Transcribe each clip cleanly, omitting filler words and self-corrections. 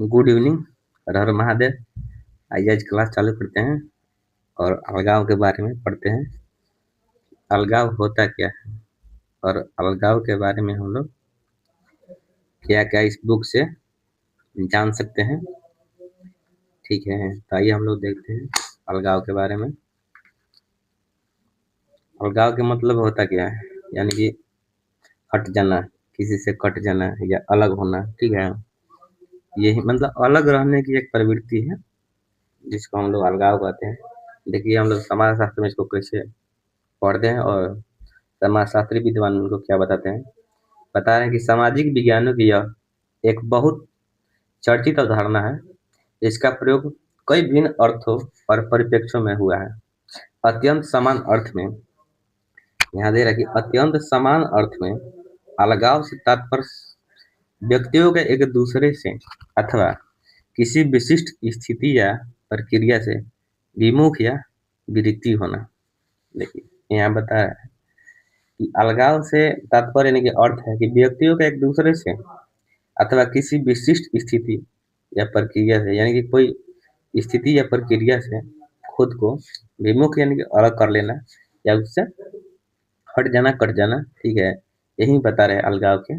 Good evening, हर हर महादेव। आइए आज class चालू करते हैं और अलगाव के बारे में पढ़ते हैं। अलगाव होता क्या है और अलगाव के बारे में हम लोग क्या क्या इस बुक से जान सकते हैं। ठीक है, तो आइए हम लोग देखते हैं अलगाव के बारे में। अलगाव के मतलब होता क्या है, यानी कि हट जाना, किसी से कट जाना या अलग होना। ठीक है, यही मतलब अलग रहने की एक प्रवृत्ति है जिसको हम लोग अलगाव कहते हैं। देखिए हम लोग समाज शास्त्र में इसको कैसे पढ़ते हैं और समाजशास्त्री विद्वान उनको क्या बताते हैं। बता रहे हैं कि सामाजिक विज्ञानों की यह एक बहुत चर्चित अवधारणा है। इसका प्रयोग कई भिन्न अर्थों और परिप्रेक्ष्यों में हुआ है। अत्यंत समान अर्थ में, यहाँ दे रहा है कि अत्यंत समान अर्थ में अलगाव से तात्पर्य व्यक्तियों के एक दूसरे से अथवा किसी विशिष्ट स्थिति या प्रक्रिया से विमुख या विरक्ति होना। देखिए यहाँ बता रहा है कि अलगाव से तात्पर्य यानी कि अर्थ है कि व्यक्तियों के एक दूसरे से अथवा किसी विशिष्ट स्थिति या प्रक्रिया से, यानी कि कोई स्थिति या प्रक्रिया से खुद को विमुख यानी कि अलग कर लेना या उससे हट जाना, कट जाना। ठीक है, यही बता रहे अलगाव के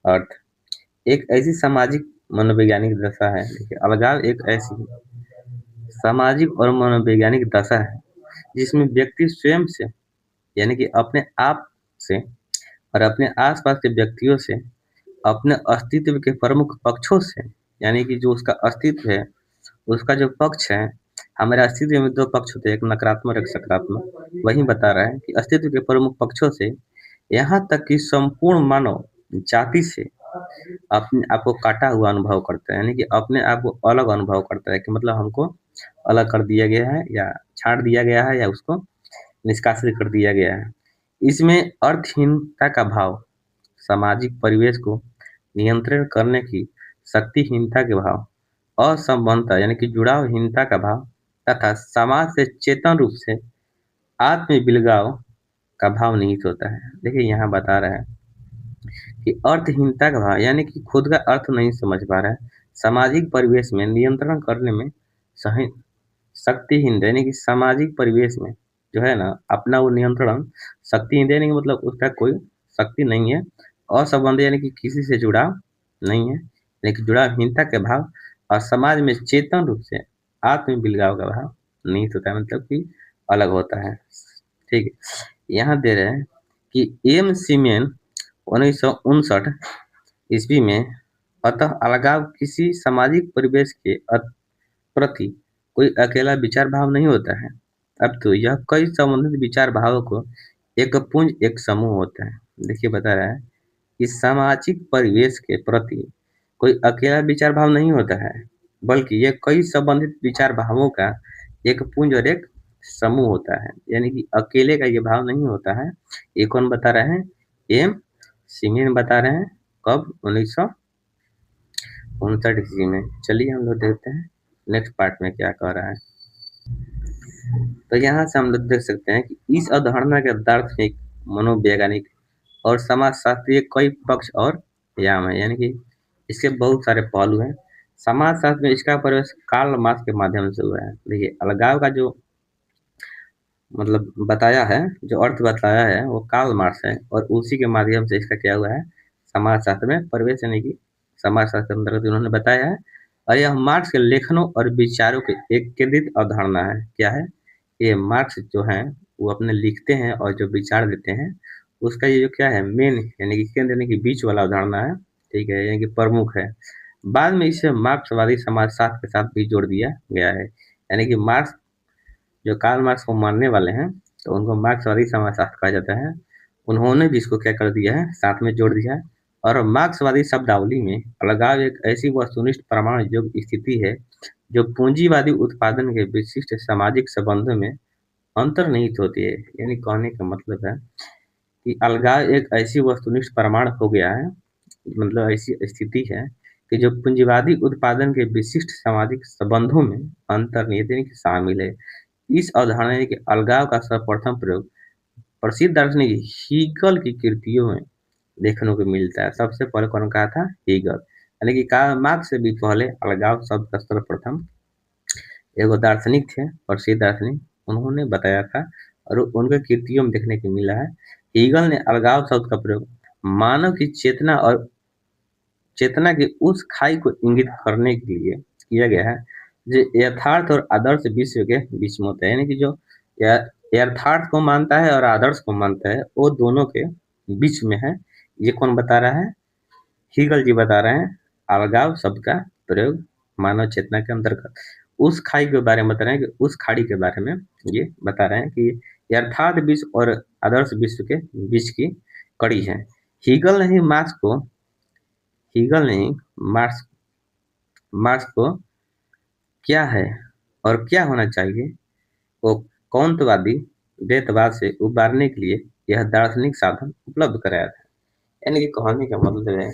अर्थ। एक ऐसी सामाजिक मनोवैज्ञानिक दशा है। देखिए अलगाव एक ऐसी सामाजिक और मनोवैज्ञानिक दशा है जिसमें व्यक्ति स्वयं से, यानी कि अपने आप से और अपने आसपास के व्यक्तियों से, अपने अस्तित्व के प्रमुख पक्षों से, यानी कि जो उसका अस्तित्व है, उसका जो पक्ष है। हमारे अस्तित्व में दो पक्ष होते हैं, एक नकारात्मक एक सकारात्मक। वही बता रहा है कि अस्तित्व के प्रमुख पक्षों से यहाँ तक कि संपूर्ण मानव जाति से अपने आप को काटा हुआ अनुभव करता है, यानी कि अपने आप को अलग अनुभव करता है कि मतलब हमको अलग कर दिया गया है या छाड़ दिया गया है या उसको निष्कासित कर दिया गया है। इसमें अर्थहीनता का भाव, सामाजिक परिवेश को नियंत्रण करने की शक्तिहीनता के भाव, असंबद्धता यानी कि जुड़ावहीनता का भाव तथा समाज से चेतन रूप से आत्म बिलगाव का भाव निहित होता है। देखिए यहाँ बता रहा है कि अर्थहीनता का भाव यानी कि खुद का अर्थ नहीं समझ पा रहा है, सामाजिक परिवेश में नियंत्रण करने में सही शक्तिहीन, यानी कि सामाजिक परिवेश में जो है ना अपना वो नियंत्रण शक्तिहीन देने का मतलब उसका कोई शक्ति नहीं है। असंबंध यानी कि किसी से जुड़ाव नहीं है, यानी कि जुड़ावहीनता के भाव और समाज में चेतन रूप से आत्म बिलगाव का भाव नहीं होता है, मतलब कि अलग होता है। ठीक है, यहाँ दे रहे हैं कि एम सीमेन 1959 ईस्वी में, अतः अलगाव किसी सामाजिक परिवेश के प्रति कोई अकेला विचार भाव नहीं होता है। अब तो यह कई संबंधित विचार भावों को एक पुंज, एक समूह होता है। देखिए बता रहा है कि सामाजिक परिवेश के प्रति कोई अकेला विचार भाव नहीं होता है, बल्कि यह कई संबंधित विचार भावों का एक पुंज और एक समूह होता है, यानी कि अकेले का ये भाव नहीं होता है। ये कौन बता रहे हैं? एम सीमेन बता रहे हैं। कब? 1959 ईस्वी में। चलिए हम लोग देखते हैं नेक्स्ट पार्ट में क्या कह रहा है। तो यहाँ से हम लोग देख सकते हैं कि इस अवधारणा के दार्शनिक, मनोवैज्ञानिक और समाजशास्त्रीय कई पक्ष और आयाम है, यानी कि इसके बहुत सारे पहलू हैं। समाजशास्त्र में इसका प्रवेश कार्ल मार्क्स के माध्यम से हुआ है। देखिए अलगाव का जो मतलब बताया है, जो अर्थ बताया है वो कार्ल मार्क्स है और उसी के माध्यम से इसका क्या हुआ है, समाजशास्त्र में प्रवेश, यानी कि समाजशास्त्र के अंतर्गत उन्होंने बताया है। और यह मार्क्स के लेखनों और विचारों के एक केंद्रित अवधारणा है। क्या है ये? मार्क्स जो है वो अपने लिखते हैं और जो विचार देते हैं उसका ये जो क्या है, मेन यानी कि केंद्र यानी कि बीच वाला अवधारणा है। ठीक है, यानी कि प्रमुख है। बाद में इसे मार्क्सवादी समाजशास्त्र के साथ भी जोड़ दिया गया है, यानी कि मार्क्स जो कार्ल मार्क्स को मानने वाले हैं तो उनको मार्क्सवादी समाजशास्त्र कहा जाता है। उन्होंने भी इसको क्या कर दिया है, साथ में जोड़ दिया है। और मार्क्सवादी शब्दावली में अलगाव एक ऐसी वस्तुनिष्ठ प्रमाण योग्य स्थिति है जो पूंजीवादी उत्पादन के विशिष्ट सामाजिक संबंधों में अंतर्निहित होती है। यानी कहने का मतलब है कि अलगाव एक ऐसी वस्तुनिष्ठ प्रमाण हो गया है, मतलब ऐसी स्थिति है कि जो पूंजीवादी उत्पादन के विशिष्ट सामाजिक संबंधों में अंतर्निहित यानी कि शामिल है। इस अवधारणा के अलगाव का सर्वप्रथम प्रयोग प्रसिद्ध दार्शनिक हीगल की कृतियों में देखने को मिलता है। सबसे पहले कौन कहा था? हीगल। यानी कि कार्ल मार्क्स से भी पहले अलगाव शब्द का सर्वप्रथम एगो दार्शनिक थे, प्रसिद्ध दार्शनिक, उन्होंने बताया था और उनके कृतियों में देखने को मिला है। हीगल ने अलगाव शब्द का प्रयोग मानव की चेतना की उस खाई को इंगित करने के लिए किया गया है जो यथार्थ और आदर्श विश्व के बीच में होता है। यानी कि जो यथार्थ को मानता है और आदर्श को मानता है, वो दोनों के बीच में है। ये कौन बता रहा है? हीगल जी बता रहे हैं। अलगाव शब्द का प्रयोग मानव चेतना के अंतर्गत उस खाई के बारे में बता रहे हैं कि उस खाड़ी के बारे में ये बता रहे हैं कि यथार्थ विश्व और आदर्श विश्व के बीच की कड़ी है। हीगल ने ही मार्क्स को हीगल ने ही मार्क्स मार्क्स को क्या है और क्या होना चाहिए वो कौंतवादी द्वैतवाद से उबारने के लिए यह दार्शनिक साधन उपलब्ध कराया था। यानी कि कहने का मतलब है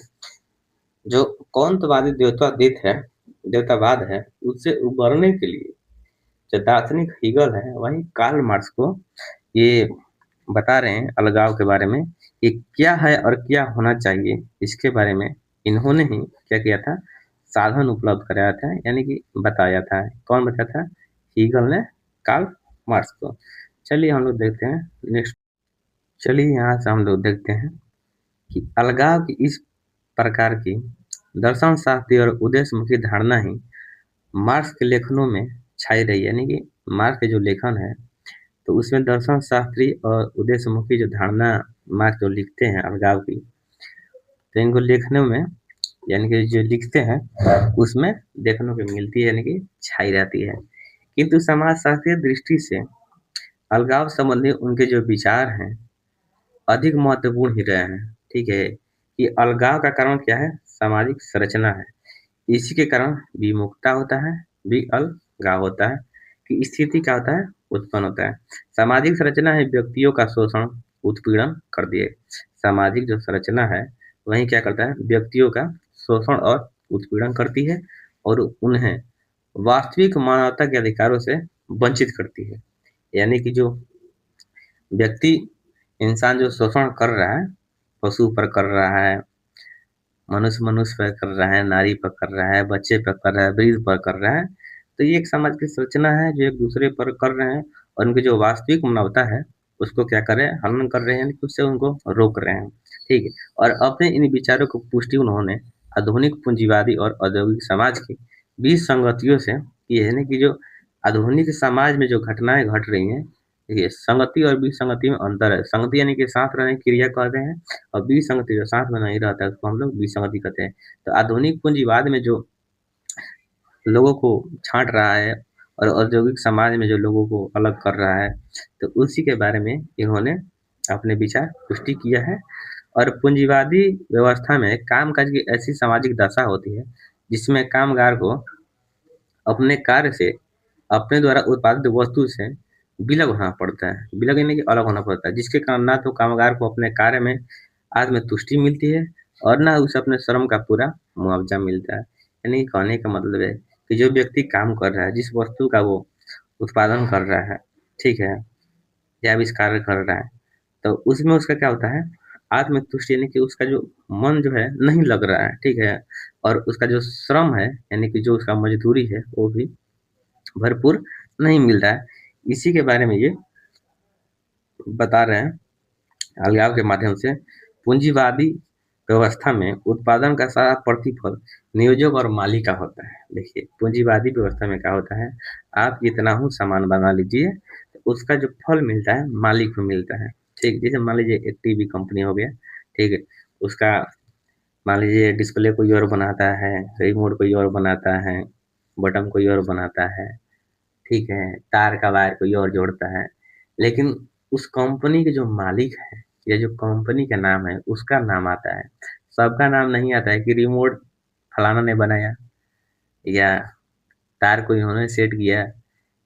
जो कौंतवादी द्वैतवाद है उससे उबरने के लिए जो दार्शनिक हीगल है वही कार्ल मार्क्स को ये बता रहे हैं अलगाव के बारे में कि क्या है और क्या होना चाहिए। इसके बारे में इन्होंने ही क्या किया था? साधन उपलब्ध कराया था, यानी कि बताया था। कौन बताया था? हीगल ने कार्ल मार्क्स को। चलिए हम लोग देखते हैं नेक्स्ट। चलिए यहाँ से हम लोग देखते हैं कि अलगाव की इस प्रकार की दर्शन शास्त्री और उद्देश्यमुखी धारणा ही मार्क्स के लेखनों में छाई रही है। यानी कि मार्क्स के जो लेखन है तो उसमें दर्शन शास्त्री और उद्देश्यमुखी जो धारणा मार्क्स जो लिखते हैं अलगाव की, तो इनको लेखनों में यानी कि जो लिखते हैं उसमें देखने को मिलती है, यानी कि छाई रहती है। किंतु समाज शास्त्रीय दृष्टि से अलगाव संबंधी उनके जो विचार हैं अधिक महत्वपूर्ण ही रहे हैं। ठीक है, कि अलगाव का कारण क्या है? सामाजिक संरचना है। इसी के कारण विमुखता होता है, अलगाव होता है कि स्थिति क्या होता है? उत्पन्न होता है। सामाजिक संरचना है व्यक्तियों का शोषण उत्पीड़न कर दिए। सामाजिक जो संरचना है वही क्या करता है? व्यक्तियों का शोषण और उत्पीड़न करती है और उन्हें वास्तविक मानवता के अधिकारों से वंचित करती है। यानी कि जो व्यक्ति इंसान जो शोषण कर रहा है, पशु पर कर रहा है, मनुष्य पर कर रहा है, नारी पर कर रहा है, बच्चे पर कर रहा है, वृद्ध पर कर रहा है, तो ये एक समाज की संरचना है जो एक दूसरे पर कर रहे हैं और उनकी जो वास्तविक मानवता है उसको क्या कर रहे हैं? हनन कर रहे हैं, उससे उनको रोक रहे हैं। ठीक है, और अपने इन विचारों को पुष्टि उन्होंने आधुनिक पूंजीवादी और औद्योगिक समाज की विसंगतियों से की है। यानी कि जो आधुनिक समाज में जो घटनाएं घट रही हैं, देखिए संगति और विसंगति में अंतर है। संगति यानी कि साथ रहने की क्रिया कहते हैं और विसंगति जो साथ में नहीं रहता है उसको हम लोग विसंगति कहते हैं। तो आधुनिक पूंजीवाद में जो लोगों को छांट रहा है और औद्योगिक समाज में जो लोगों को अलग कर रहा है, तो उसी के बारे में इन्होंने अपने विचार पुष्टि किया है। और पूंजीवादी व्यवस्था में कामकाज की ऐसी सामाजिक दशा होती है जिसमें कामगार को अपने कार्य से अपने द्वारा उत्पादित वस्तु से विलग होना पड़ता है। विलग यानी कि अलग होना पड़ता है, जिसके कारण ना तो कामगार को अपने कार्य में आत्मतुष्टि मिलती है और ना उसे अपने श्रम का पूरा मुआवजा मिलता है। यानी कहने का मतलब है कि जो व्यक्ति काम कर रहा है, जिस वस्तु का वो उत्पादन कर रहा है, ठीक है, या आविष्कार कर रहा है, तो उसमें उसका क्या होता है? आत्मतुष्टि, यानी कि उसका जो मन जो है नहीं लग रहा है, ठीक है, और उसका जो श्रम है यानी कि जो उसका मजदूरी है वो भी भरपूर नहीं मिल रहा है। इसी के बारे में ये बता रहे हैं अलगाव के माध्यम से। पूंजीवादी व्यवस्था में उत्पादन का सारा प्रतिफल नियोजक और मालिक का होता है। देखिए पूंजीवादी व्यवस्था में क्या होता है? आप जितना हो सामान बना लीजिए, तो उसका जो फल मिलता है मालिक को मिलता है। ठीक, जैसे मान लीजिए एक टीवी कंपनी हो गया, ठीक है, उसका मान लीजिए डिस्प्ले कोई और बनाता है, रिमोट कोई और बनाता है, बटन कोई और बनाता है, ठीक है, तार का वायर कोई और जोड़ता है, लेकिन उस कंपनी के जो मालिक है या जो कंपनी का नाम है उसका नाम आता है। सबका नाम नहीं आता है कि रिमोट फलाना ने बनाया या तार को इन्होंने सेट किया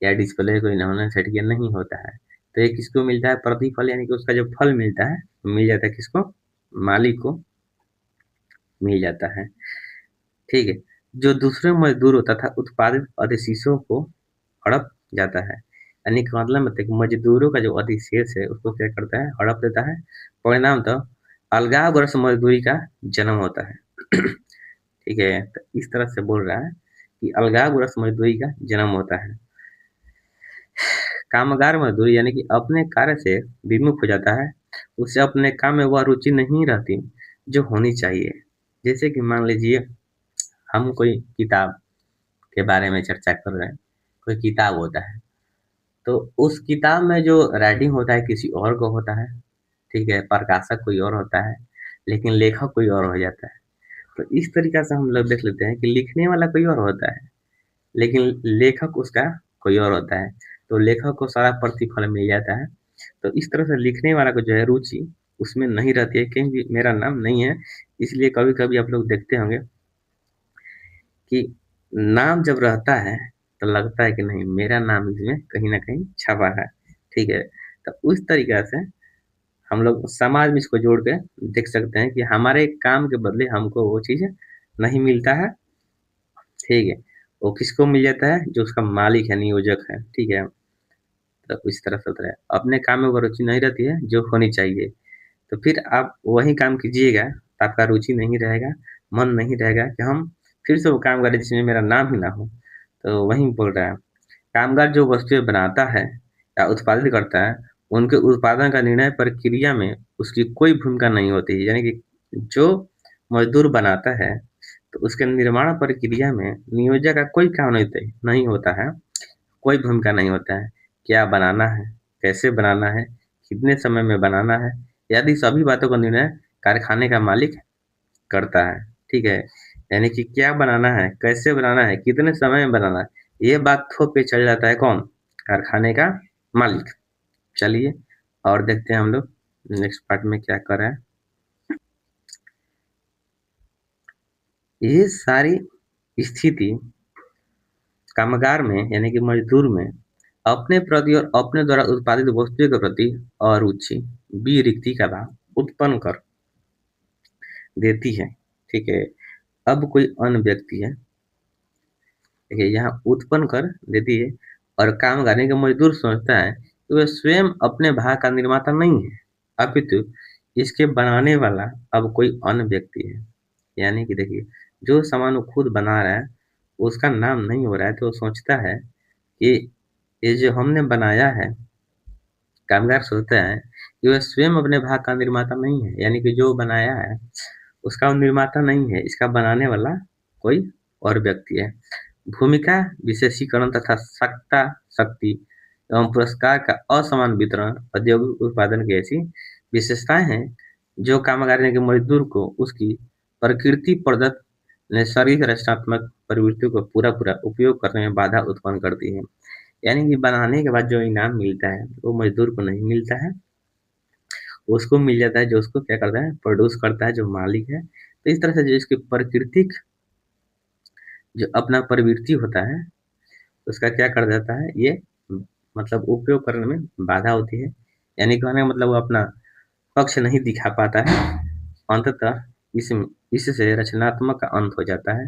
या डिस्प्ले को इन्होंने सेट किया, नहीं होता है। तो ये किसको मिलता है? प्रतिफल, यानी कि उसका जो फल मिलता है मिल जाता है किसको? मालिक को मिल जाता है। ठीक है, जो दूसरे मजदूरों तथा उत्पादित अधिशेषों को हड़प जाता है। यानी कि मतलब मजदूरों का जो अधिशेष है उसको क्या करता है? हड़प देता है। परिणाम तो अलगावग्रस्त मजदूरी का जन्म होता है। ठीक है, तो इस तरह से बोल रहा है कि अलगावग्रस्त मजदूरी का जन्म होता है। कामगार मजदूर यानी कि अपने कार्य से विमुख हो जाता है, उसे अपने काम में वह रुचि नहीं रहती जो होनी चाहिए। जैसे कि मान लीजिए हम कोई किताब के बारे में चर्चा कर रहे हैं, कोई किताब होता है, तो उस किताब में जो राइटिंग होता है किसी और को होता है, ठीक है, प्रकाशक कोई और होता है, लेकिन लेखक कोई और हो जाता है। तो इस तरीका से हम लोग देख लेते हैं कि लिखने वाला कोई और होता है, लेकिन लेखक उसका कोई और होता है, तो लेखक को सारा प्रतिफल मिल जाता है। तो इस तरह से लिखने वाला को जो है रुचि उसमें नहीं रहती है, क्योंकि मेरा नाम नहीं है, इसलिए कभी-कभी आप लोग देखते होंगे कि नाम जब रहता है, तो लगता है कि नहीं मेरा नाम इसमें कहीं न कहीं छपा है, ठीक है? तो उस तरीक़ा से हम लोग समाज में इसको जोड़ के देख सकते हैं कि हमारे काम के बदले हमको वो चीज़ नहीं मिलता है, ठीक है? वो किसको मिल जाता है? जो उसका मालिक है, नियोजक है, ठीक है? तो इस तरह से होता है। अपने काम में वो रुचि नहीं रहती है, जो होनी चाहिए। तो फिर आप वही काम कीजिएगा, तो आपका रुचि नहीं रहेगा, मन नहीं रहेगा कि हम फिर से वो काम करें जिसमें मेरा नाम ही ना हो। तो वही बोल रहा है, कामगार जो वस्तुएँ बनाता है या उत्पादित करता है, उनके उत्पादन का निर्णय प्रक्रिया में उसकी कोई भूमिका नहीं होती है। यानी कि जो मज़दूर बनाता है, तो उसके निर्माण प्रक्रिया में नियोजक का कोई काम नहीं होता है, कोई भूमिका नहीं होता है। क्या बनाना है, कैसे बनाना है, कितने समय में बनाना है, आदि सभी बातों का निर्णय कारखाने का मालिक करता है, ठीक है? यानी कि क्या बनाना है, कैसे बनाना है, कितने समय में बनाना है, ये बात थोप के चल जाता है कौन? कारखाने का मालिक। चलिए और देखते हैं हम लोग नेक्स्ट पार्ट में क्या कर रहा है। ये सारी स्थिति कामगार में यानी कि मज़दूर में अपने प्रति और अपने द्वारा उत्पादित वस्तुओं के प्रति अरुचि, विरक्ति का भाव उत्पन्न कर देती है, ठीक है? अब कोई अन्य व्यक्ति है, देखिए यहाँ उत्पन्न कर देती है और कामगार यानी कि मज़दूर सोचता है कि वह स्वयं अपने भाग का निर्माता नहीं है, अपितु इसके बनाने वाला अब कोई अन्य व्यक्ति है। यानी कि देखिए, जो सामान वो खुद बना रहा है, उसका नाम नहीं हो रहा है, तो वो सोचता है कि ये जो हमने बनाया है, कामगार सोचता है कि वह स्वयं अपने भाग का निर्माता नहीं है, यानी कि जो बनाया है, उसका वो निर्माता नहीं है, इसका बनाने वाला कोई और व्यक्ति है। भूमिका विशेषीकरण तथा सत्ता, शक्ति एवं पुरस्कार का असमान वितरण औद्योगिक उत्पादन की ऐसी विशेषताएँ हैं, जो कामगार यानी कि मज़दूर को उसकी प्रकृति प्रदत्त नैसर्गिक रचनात्मक प्रवृत्तियों का पूरा-पूरा उपयोग करने में बाधा उत्पन्न करती हैं। यानी कि बनाने के बाद जो इनाम मिलता है, वो मज़दूर को नहीं मिलता है, उसको मिल जाता है जो उसको क्या करता है, प्रोड्यूस करता है, जो मालिक है। तो इस तरह से जो इसकी प्राकृतिक जो अपना प्रवृत्ति होता है, उसका क्या कर देता है, ये मतलब उपयोग करने में बाधा होती है। यानी कहने का मतलब वो अपना पक्ष नहीं दिखा पाता है। अंततः इस इससे रचनात्मक का अंत हो जाता है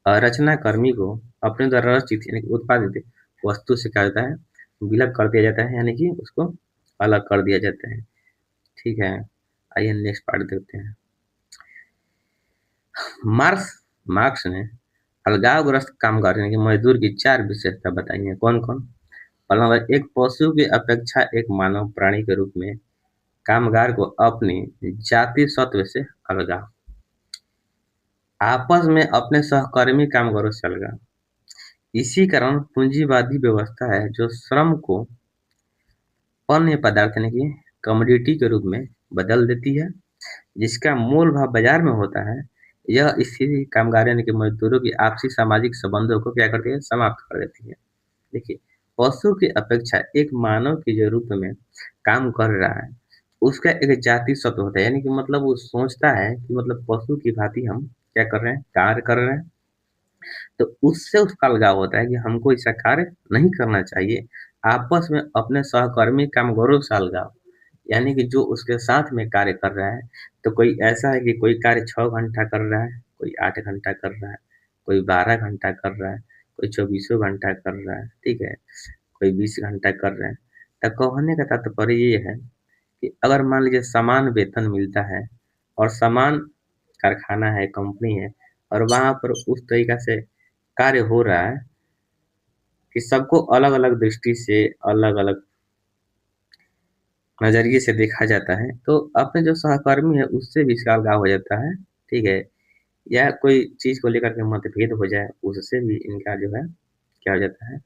और रचनाकर्मी को अपने द्वारा रचित यानी कि उत्पादित वस्तु से क्या होता है, विलग कर दिया जाता है, यानी कि उसको अलग कर दिया जाता है। ठीक है, आइए नेक्स्ट पार्ट देखते हैं। मार्क्स मार्क्स ने अलगावग्रस्त कामगार यानी कि मजदूर की 4 विशेषता बताई हैं। कौन-कौन? पहला नंबर, एक पशु की अपेक्षा एक मानव प्राणी के रूप में कामगार को अपनी जाति सत्व से अलगाव, आपस में अपने सहकर्मी कामगारों से अलगाव। इसी कारण पूंजीवादी व्यवस्था है जो श्रम को अन्य पदार्थ यानी कि कमोडिटी के रूप में बदल देती है, जिसका मूल भाव बाजार में होता है। यह स्थिति कामगार यानी कि मजदूरों की आपसी सामाजिक संबंधों को क्या करती है, समाप्त कर देती है। देखिए, पशु की अपेक्षा एक मानव के जो रूप में काम कर रहा है, उसका एक जाति सत्व होता है, यानी कि मतलब वो सोचता है कि मतलब पशु की भांति हम क्या कर रहे हैं, कार्य कर रहे हैं। तो उससे उसका अलगाव होता है कि हमको ऐसा कार्य नहीं करना चाहिए। आपस में अपने सहकर्मी कामगारों से अलगाव, यानी कि जो उसके साथ में कार्य कर रहा है, तो कोई ऐसा है कि कोई कार्य 6 घंटा कर रहा है, कोई 8 घंटा कर रहा है, कोई 12 घंटा कर रहा है, कोई चौबीसों घंटा कर रहा है, ठीक है? कोई 20 घंटा कर रहा है। तो कहने का तात्पर्य ये है कि अगर मान लीजिए समान वेतन मिलता है और समान कारखाना है, कंपनी है, और वहाँ पर उस तरीक़ा से कार्य हो रहा है कि सबको अलग-अलग दृष्टि से, अलग-अलग नज़रिए से देखा जाता है, तो अपने जो सहकर्मी है उससे भी इसका अलगाव हो जाता है, ठीक है? या कोई चीज़ को लेकर के मतभेद हो जाए, उससे भी इनका जो है क्या हो जाता है,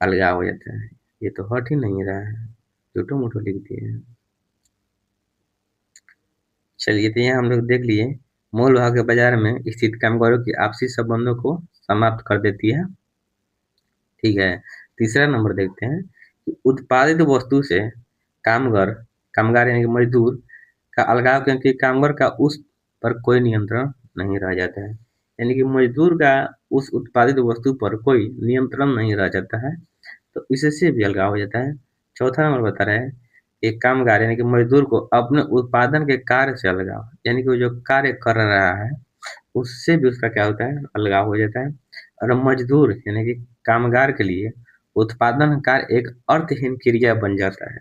अलगाव हो जाता है। ये तो हट ही नहीं रहा है, झूठो-मूठो लिख दिए हैं। चलिए, तो यहाँ हम लोग देख लिए, मूल भाग के बाज़ार में स्थित कामगारों की आपसी संबंधों को समाप्त कर देती है, ठीक है? तीसरा नंबर देखते हैं कि उत्पादित वस्तु से कामगार कामगार यानी कि मज़दूर का अलगाव, क्योंकि कामगार का उस पर कोई नियंत्रण नहीं रह जाता है। यानी कि मज़दूर का उस उत्पादित वस्तु पर कोई नियंत्रण नहीं रह जाता है, तो इससे भी अलगाव हो जाता है। चौथा नंबर बता रहा है, एक कामगार यानी कि मज़दूर को अपने उत्पादन के कार्य से अलगाव, यानी कि वो जो कार्य कर रहा है, उससे भी उसका क्या होता है, अलगाव हो जाता है। और मज़दूर यानी कि कामगार के लिए उत्पादन कार्य एक अर्थहीन क्रिया बन जाता है।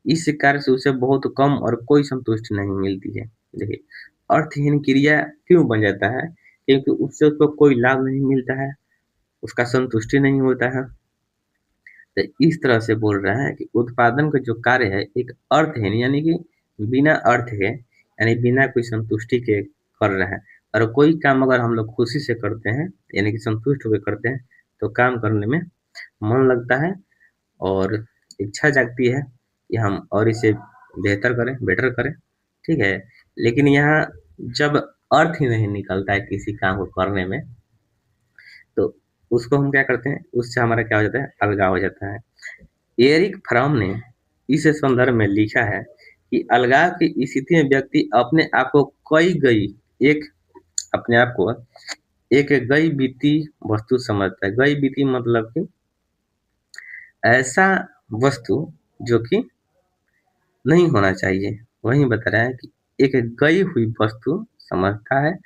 इस कार्य से उसे बहुत कम और कोई संतुष्टि नहीं मिलती है। देखिए, अर्थहीन क्रिया क्यों बन जाता है? क्योंकि उससे उसको कोई लाभ नहीं मिलता है, उसका संतुष्टि नहीं होता है। तो इस तरह से बोल रहा है कि उत्पादन का जो कार्य है एक अर्थहीन, यानी कि बिना अर्थ के, यानी बिना कोई संतुष्टि के कर रहा है। और कोई काम अगर हम लोग खुशी से करते हैं, यानी कि संतुष्ट होकर करते हैं, तो काम करने में मन लगता है और इच्छा जागती है कि हम और इसे बेटर करें, ठीक है? लेकिन यहाँ जब अर्थ ही नहीं निकलता है किसी काम को करने में, तो उसको हम क्या करते हैं, उससे हमारा क्या हो जाता है, अलगाव हो जाता है। एरिक फ्रॉम ने इस संदर्भ में लिखा है कि अलगाव की स्थिति में व्यक्ति एक अपने आप को एक गई बीती वस्तु समझता है। गई बीती मतलब कि ऐसा वस्तु जो कि नहीं होना चाहिए। वही बता रहा है कि एक गई हुई वस्तु समझता है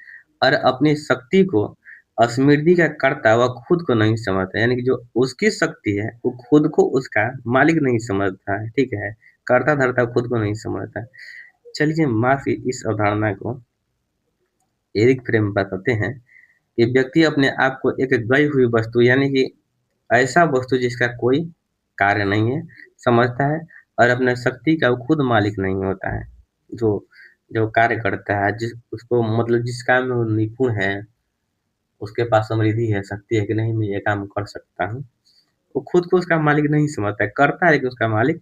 और अपनी शक्ति को समृद्धि का कर्ता वह खुद को नहीं समझता। यानी कि जो उसकी शक्ति है, वो खुद को उसका मालिक नहीं समझता है, ठीक है? कर्ता-धर्ता खुद को नहीं समझता है। चलिए, मार्क्स की इस अवधारणा को एरिक फ्रेम बताते हैं कि व्यक्ति अपने आप को एक गई हुई वस्तु, यानी कि ऐसा वस्तु जिसका कोई कार्य नहीं है, समझता है और अपने शक्ति का वो खुद मालिक नहीं होता है। जो जो कार्य करता है, जिस उसको मतलब जिस काम में वो निपुण है, उसके पास समृद्धि है, शक्ति है कि नहीं मैं ये काम कर सकता हूँ, वो खुद को उसका मालिक नहीं समझता है, करता है लेकिन उसका मालिक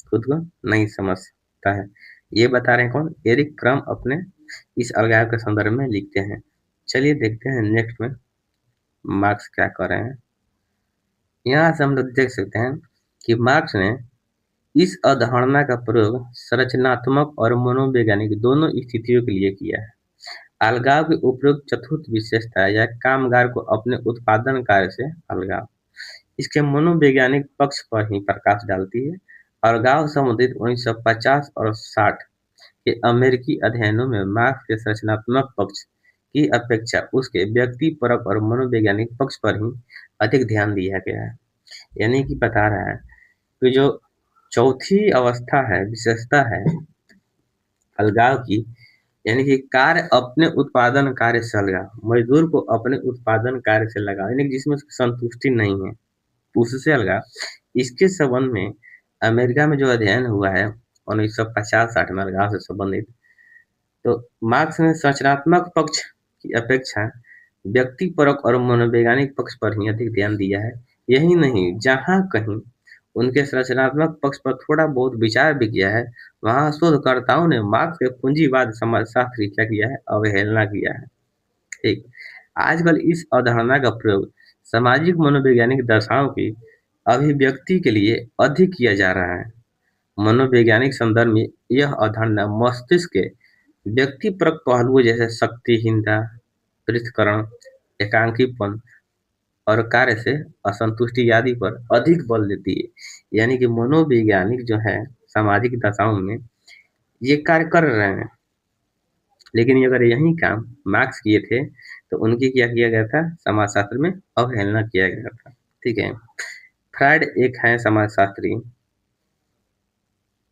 खुद को नहीं समझता है। ये बता रहे हैं कौन? एरिक फ्रॉम अपने इस अलगाव के संदर्भ में लिखते हैं। चलिए देखते हैं नेक्स्ट में मार्क्स क्या कर रहे हैं। यहाँ से हम लोग देख सकते हैं कि मार्क्स ने इस अवधारणा का प्रयोग संरचनात्मक और मनोवैज्ञानिक दोनों स्थितियों के लिए किया है। अलगाव की उपयुक्त चतुर्थ विशेषता है, यह कामगार को अपने उत्पादन कार्य से अलगाव, इसके मनोवैज्ञानिक पक्ष पर ही प्रकाश डालती है। अलगाव संबंधित 1950 और 60 के अमेरिकी अध्ययनों में मार्क्स के संरचनात्मक पक्ष की अपेक्षा उसके व्यक्तिपरक और मनोवैज्ञानिक पक्ष पर ही अधिक ध्यान दिया गया है। यानी कि बता रहा है कि जो चौथी अवस्था है, विशेषता है अलगाव की, यानी कि कार्य अपने उत्पादन कार्य से अलगाव, मजदूर को अपने उत्पादन कार्य से लगाव, यानी कि जिसमें उसकी संतुष्टि नहीं है, उससे अलगाव। इसके संबंध में अमेरिका में जो अध्ययन हुआ है 1950-60 में अलगाव से संबंधित, तो मार्क्स ने संरचनात्मक पक्ष की अपेक्षा व्यक्तिपरक और मनोवैज्ञानिक पक्ष पर ही अधिक ध्यान दिया है। यही नहीं, जहाँ कहीं उनके संरचनात्मक पक्ष पर थोड़ा बहुत विचार भी किया है, वहाँ शोधकर्ताओं ने मार्क्स के पूंजीवाद समाजशास्त्र की क्या किया है, अवहेलना किया है। ठीक, आजकल इस अवधारणा का प्रयोग सामाजिक मनोवैज्ञानिक दशाओं की अभिव्यक्ति के लिए अधिक किया जा रहा है। मनोवैज्ञानिक संदर्भ में यह अवधारणा मस्तिष्क के व्यक्तिपरक पहलुओं जैसे शक्तिहीनता, पृथक्करण, एकांकीपन और कार्य से असंतुष्टि आदि पर अधिक बल देती है। यानी कि मनोवैज्ञानिक जो है सामाजिक दशाओं में ये कार्य कर रहे हैं, लेकिन अगर यही काम मार्क्स किए थे तो उनकी क्या किया गया था, समाजशास्त्र में अवहेलना किया गया था। ठीक है, फ्रायड एक है समाजशास्त्री,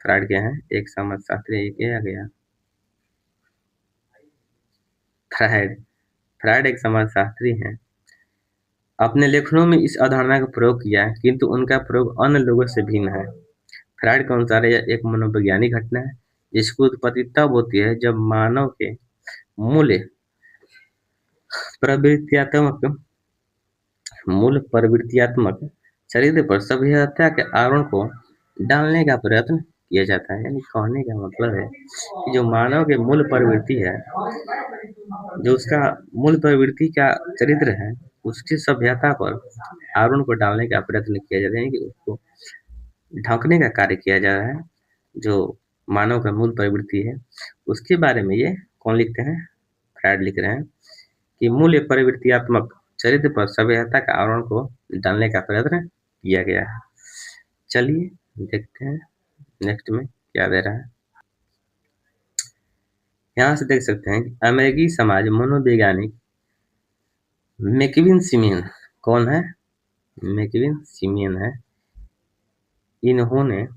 फ्रायड क्या है, एक समाजशास्त्री, एक किया गया फ्रायड फ्रायड एक समाजशास्त्री हैं। अपने लेखनों में इस अवधारणा का प्रयोग किया है, किंतु उनका प्रयोग अन्य लोगों से भिन्न है। फ्रायड के अनुसार यह एक मनोवैज्ञानिक घटना है, जिसकी उत्पत्ति तब होती है जब मानव के मूल प्रवृत्त्यात्मक चरित्र पर सभ्यता के आवरण को डालने का प्रयत्न किया जाता है। यानी कहने का मतलब है कि जो मानव के मूल प्रवृत्ति है, जो उसका मूल प्रवृत्ति का चरित्र है, उसकी सभ्यता पर आवरण को डालने का प्रयत्न किया जाता है, कि उसको ढकने का कार्य किया जा रहा है। जो मानव का मूल प्रवृत्ति है, उसके बारे में ये कौन लिखते हैं? फ्रायड लिख रहे हैं कि मूल्य प्रवृत्तियात्मक चरित्र पर सभ्यता का आवरण को डालने का प्रयत्न किया गया है। चलिए देखते हैं नेक्स्ट में क्या दे रहा है। यहाँ से देख सकते हैं कि अमेरिकी समाज मनोवैज्ञानिक मैकविन सिमियन, कौन है? मैकविन सिमियन है। इन्होंने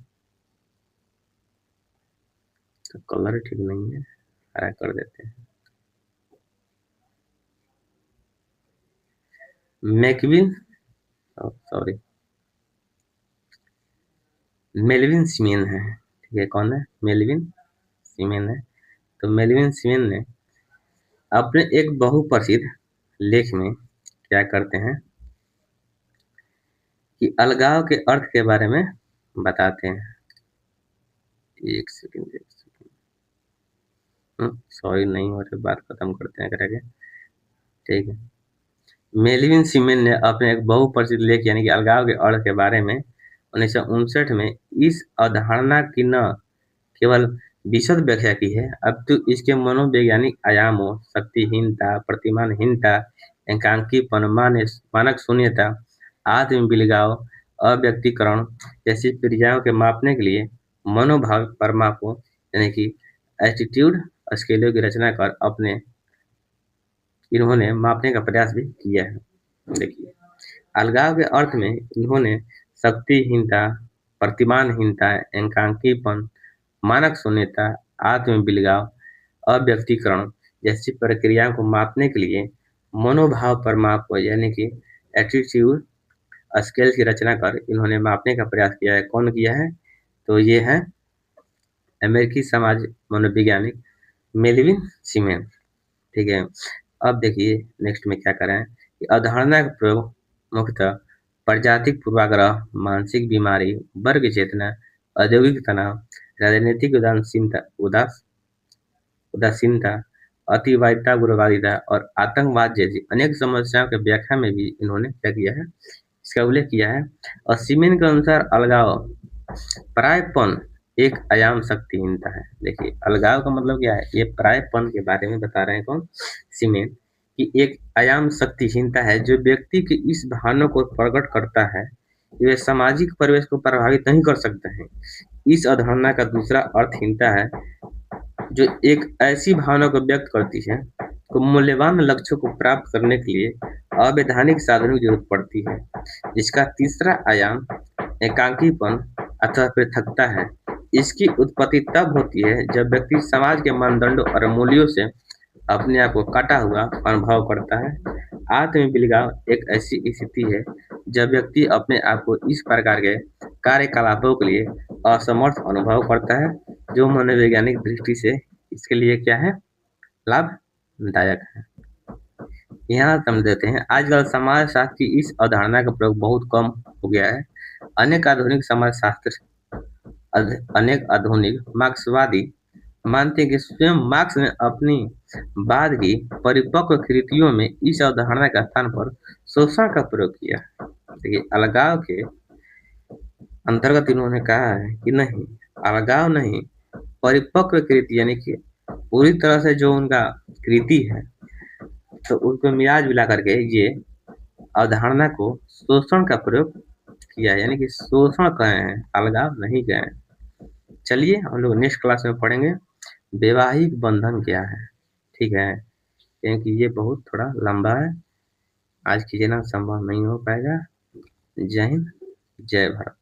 तो कलर ठीक नहीं है, हरा कर देते हैं। मैकविन सॉरी मेलविन सिमेन है। ठीक है, कौन है? मेलविन सिमेन है। तो मेलविन सिमेन ने अपने एक बहुप्रसिद्ध लेख में क्या करते हैं कि अलगाव के अर्थ के बारे में बताते हैं। एक सेकंड सॉरी, नहीं हो रही, बात खत्म करते हैं करके। ठीक है, मेलविन सिमेन ने अपने एक बहुप्रसिद्ध लेख यानी कि अलगाव के अर्थ के बारे में 1959 में इस अवधारणा की न केवल विशद व्याख्या की है, अब तो इसके मनोवैज्ञानिक आयामों, शक्तिहीनता, प्रतिमानहीनता, एकांकीपन, मानक शून्यता, आत्म-बिलगाव, अव्यक्तीकरण जैसी क्रियाओं के मापने के लिए मनोभाव परमापो यानी कि एटीट्यूड स्केलों की रचना कर अपने इन्होंने मापने का प्रयास भी किया है। देखिए, अलगाव के अर्थ में इन्होंने शक्तिहीनता, प्रतिमानहीनता, एकांकीपन, मानक शून्यता, आत्म-बिलगाव, अव्यक्तीकरण जैसी प्रक्रियाओं को मापने के लिए मनोभाव परमाप यानी कि एटीट्यूड स्केल की रचना कर इन्होंने मापने का प्रयास किया है। कौन किया है? तो ये है अमेरिकी समाज मनोवैज्ञानिक मेलविन सिमेन। ठीक है, अब देखिए नेक्स्ट में क्या करें कि अवधारणा का प्रयोग मुख्यतः प्रजातिक पूर्वाग्रह, मानसिक बीमारी, वर्ग चेतना, औद्योगिक तनाव, राजनीतिक उदासीनता, अतिवादिता, उग्रवादिता और आतंकवाद जैसी अनेक समस्याओं की व्याख्या में भी इन्होंने क्या किया है? इसका उल्लेख किया है। और सीमेन के अनुसार अलगाव परायपन एक आयाम शक्तिहीनता है। देखिए, अलगाव का मतलब क्या है? ये परायपन के बारे में बता रहे हैं कौन? सीमेन, कि एक आयाम शक्तिहीनता है जो व्यक्ति की इस भावना को प्रकट करता है कि वे सामाजिक परिवेश को प्रभावित नहीं कर सकते हैं। इस अवधारणा का दूसरा अर्थहीनता है, जो एक ऐसी भावना को व्यक्त करती है कि मूल्यवान लक्ष्यों को प्राप्त करने के लिए अवैधानिक साधनों की जरूरत पड़ती है। जिसका तीसरा आयाम एकांकीपन अथवा पृथकता है। इसकी उत्पत्ति तब होती है जब व्यक्ति समाज के मानदंडों और मूल्यों से अपने आप को कटा हुआ अनुभव करता है। आत्म-बिलगाव एक ऐसी स्थिति है जब व्यक्ति अपने आप को इस प्रकार के कार्यकलापों के लिए असमर्थ अनुभव करता है, जो मनोवैज्ञानिक दृष्टि से इसके लिए क्या है? लाभदायक है। यहाँ समझ लेते हैं, आजकल समाजशास्त्र की इस अवधारणा का प्रयोग बहुत कम हो गया है। अनेक आधुनिक मार्क्सवादी मानते हैं कि स्वयं मार्क्स ने अपनी बाद की परिपक्व कृतियों में इस अवधारणा के स्थान पर शोषण का प्रयोग किया। देखिए, अलगाव के अंतर्गत इन्होंने कहा है कि नहीं, अलगाव नहीं, परिपक्व कृति यानी कि पूरी तरह से जो उनका कृति है, तो उनको मिलाज मिला करके ये अवधारणा को शोषण का प्रयोग किया, यानी कि शोषण कहे हैं, अलगाव नहीं कहे हैं। चलिए हम लोग नेक्स्ट क्लास में पढ़ेंगे वैवाहिक बंधन क्या है। ठीक है, क्योंकि ये बहुत थोड़ा लंबा है, आज की जना संभव नहीं हो पाएगा। जय हिंद, जय भारत।